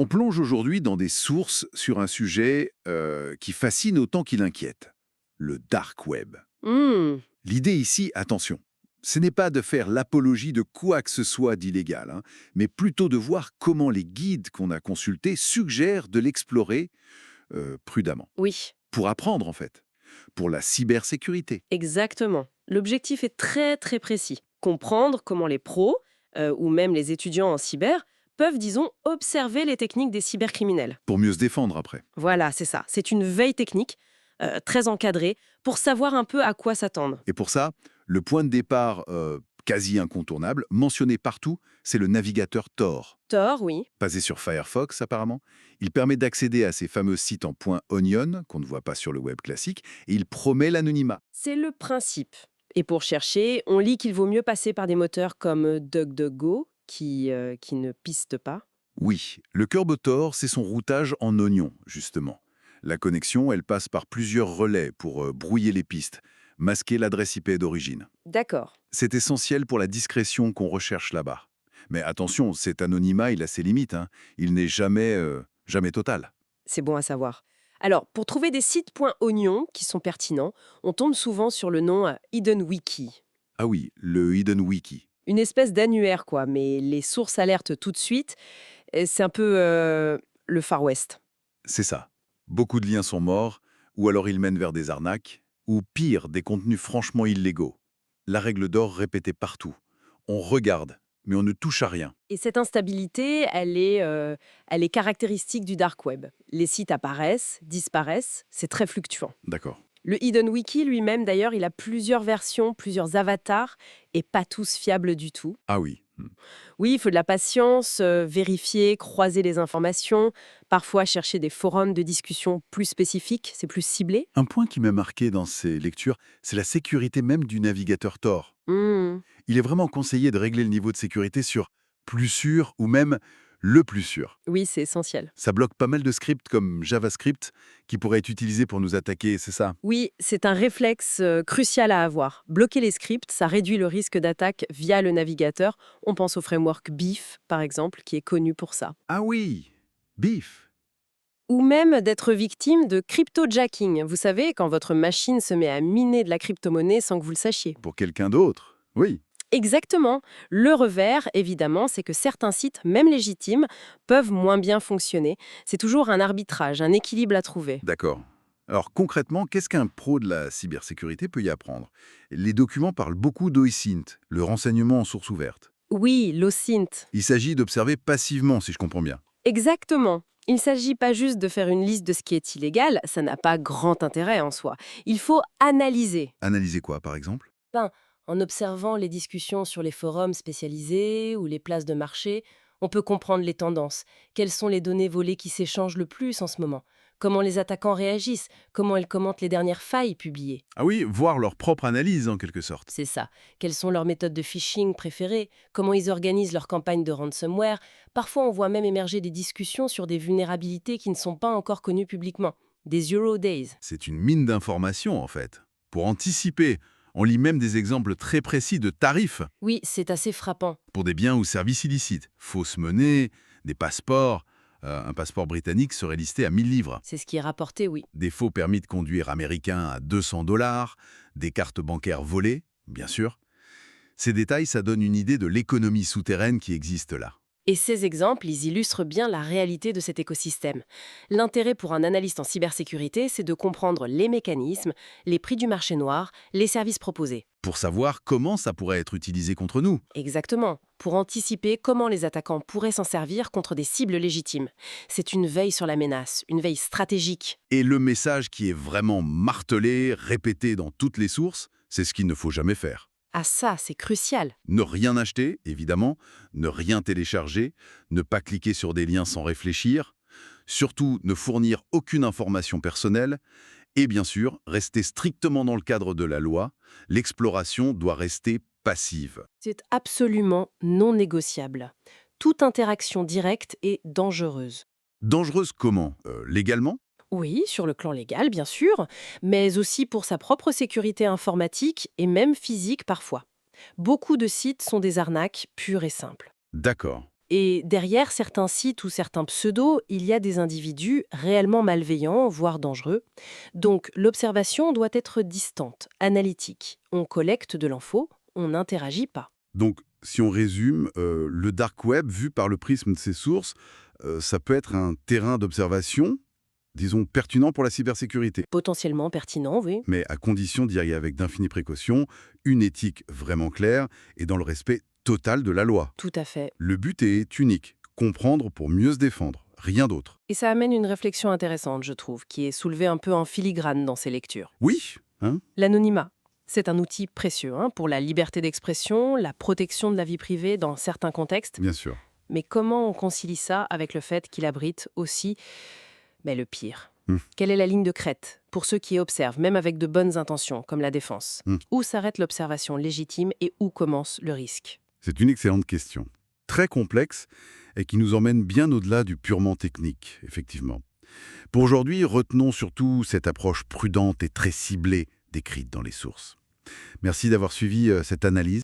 On plonge aujourd'hui dans des sources sur un sujet qui fascine autant qu'il inquiète, le dark web. Hmm, L'idée ici, attention, ce n'est pas de faire l'apologie de quoi que ce soit d'illégal, hein, mais plutôt de voir comment les guides qu'on a consultés suggèrent de l'explorer prudemment. oui, Pour apprendre, en fait, pour la cybersécurité. exactement. L'objectif est très très précis. Comprendre comment les pros, ou même les étudiants en cyber, peuvent, disons, observer les techniques des cybercriminels. Pour mieux se défendre après. Voilà, c'est ça. C'est une veille technique, très encadrée, pour savoir un peu à quoi s'attendre. Et pour ça, le point de départ quasi incontournable, mentionné partout, c'est le navigateur Tor. Tor, oui. Basé sur Firefox apparemment. Il permet d'accéder à ces fameux sites en .onion, qu'on ne voit pas sur le web classique, et il promet l'anonymat. C'est le principe. Et pour chercher, on lit qu'il vaut mieux passer par des moteurs comme DuckDuckGo, qui ne pistent pas. Oui, le cœur de Tor, c'est son routage en oignon, justement. La connexion, elle passe par plusieurs relais pour brouiller les pistes, masquer l'adresse IP d'origine. D'accord. C'est essentiel pour la discrétion qu'on recherche là-bas. Mais attention, cet anonymat, il a ses limites, hein. Il n'est jamais total. C'est bon à savoir. Alors, pour trouver des sites .oignon qui sont pertinents, on tombe souvent sur le nom Hidden Wiki. Ah oui, le Hidden Wiki, Une espèce d'annuaire, quoi, mais les sources alertent tout de suite. Et c'est un peu le Far West. c'est ça. Beaucoup de liens sont morts, ou alors ils mènent vers des arnaques, ou pire, des contenus franchement illégaux. La règle d'or répétée partout. On regarde, mais on ne touche à rien. Et cette instabilité, elle est caractéristique du dark web. Les sites apparaissent, disparaissent, c'est très fluctuant. D'accord. Le Hidden Wiki lui-même, d'ailleurs, il a plusieurs versions, plusieurs avatars, et pas tous fiables du tout. Ah oui. Oui, il faut de la patience, vérifier, croiser les informations, parfois chercher des forums de discussion plus spécifiques, c'est plus ciblé. Un point qui m'a marqué dans ces lectures, c'est la sécurité même du navigateur Tor. Hmm, Il est vraiment conseillé de régler le niveau de sécurité sur plus sûr ou même le plus sûr. oui, c'est essentiel. Ça bloque pas mal de scripts comme JavaScript qui pourraient être utilisés pour nous attaquer, c'est ça? Oui, c'est un réflexe crucial à avoir. Bloquer les scripts, ça réduit le risque d'attaque via le navigateur. On pense au framework BIF, par exemple, qui est connu pour ça. Ah oui, bif. Ou même d'être victime de cryptojacking. Vous savez, quand votre machine se met à miner de la crypto-monnaie sans que vous le sachiez. Pour quelqu'un d'autre, oui. Exactement. Le revers, évidemment, c'est que certains sites, même légitimes, peuvent moins bien fonctionner. C'est toujours un arbitrage, un équilibre à trouver. D'accord. Alors concrètement, qu'est-ce qu'un pro de la cybersécurité peut y apprendre? Les documents parlent beaucoup d'OSINT, le renseignement en source ouverte. Oui, l'OSINT. Il s'agit d'observer passivement, si je comprends bien. Exactement. Il ne s'agit pas juste de faire une liste de ce qui est illégal, ça n'a pas grand intérêt en soi. Il faut analyser. Analyser quoi, par exemple? Ben, en observant les discussions sur les forums spécialisés ou les places de marché, on peut comprendre les tendances. Quelles sont les données volées qui s'échangent le plus en ce moment? Comment les attaquants réagissent? Comment ils commentent les dernières failles publiées? Ah oui, voir leur propre analyse, en quelque sorte. C'est ça. Quelles sont leurs méthodes de phishing préférées? Comment ils organisent leur campagne de ransomware? Parfois, on voit même émerger des discussions sur des vulnérabilités qui ne sont pas encore connues publiquement. Des Zero Days. C'est une mine d'informations, en fait. Pour anticiper, on lit même des exemples très précis de tarifs Oui, c'est assez frappant. pour des biens ou services illicites. Fausses monnaies, des passeports. Un passeport britannique serait listé à 1000 livres. C'est ce qui est rapporté, oui. Des faux permis de conduire américains à 200 $, des cartes bancaires volées, bien sûr. Ces détails, ça donne une idée de l'économie souterraine qui existe là. Et ces exemples, ils illustrent bien la réalité de cet écosystème. L'intérêt pour un analyste en cybersécurité, c'est de comprendre les mécanismes, les prix du marché noir, les services proposés. Pour savoir comment ça pourrait être utilisé contre nous. Exactement, pour anticiper comment les attaquants pourraient s'en servir contre des cibles légitimes. C'est une veille sur la menace, une veille stratégique. Et le message qui est vraiment martelé, répété dans toutes les sources, c'est ce qu'il ne faut jamais faire. Ah ça, c'est crucial. Ne rien acheter, évidemment, ne rien télécharger, ne pas cliquer sur des liens sans réfléchir, surtout ne fournir aucune information personnelle, et bien sûr, rester strictement dans le cadre de la loi, l'exploration doit rester passive. C'est absolument non négociable. Toute interaction directe est dangereuse. Dangereuse comment? Légalement? Oui, sur le plan légal, bien sûr, mais aussi pour sa propre sécurité informatique et même physique parfois. Beaucoup de sites sont des arnaques pures et simples. D'accord. Et derrière certains sites ou certains pseudos, il y a des individus réellement malveillants, voire dangereux. Donc l'observation doit être distante, analytique. On collecte de l'info, on n'interagit pas. Donc, si on résume, le dark web, vu par le prisme de ses sources, ça peut être un terrain d'observation, disons, pertinent pour la cybersécurité, Potentiellement pertinent, oui. mais à condition d'y aller avec d'infinies précautions, une éthique vraiment claire et dans le respect total de la loi. Tout à fait. Le but est unique, comprendre pour mieux se défendre, rien d'autre. Et ça amène une réflexion intéressante, je trouve, qui est soulevée un peu en filigrane dans ces lectures. Oui, hein? L'anonymat, c'est un outil précieux pour la liberté d'expression, la protection de la vie privée dans certains contextes. Bien sûr. Mais comment on concilie ça avec le fait qu'il abrite aussi le pire? Hmm. Quelle est la ligne de crête pour ceux qui observent, même avec de bonnes intentions, comme la défense? Où s'arrête l'observation légitime et où commence le risque? C'est une excellente question. Très complexe et qui nous emmène bien au-delà du purement technique, effectivement. Pour aujourd'hui, retenons surtout cette approche prudente et très ciblée décrite dans les sources. Merci d'avoir suivi cette analyse.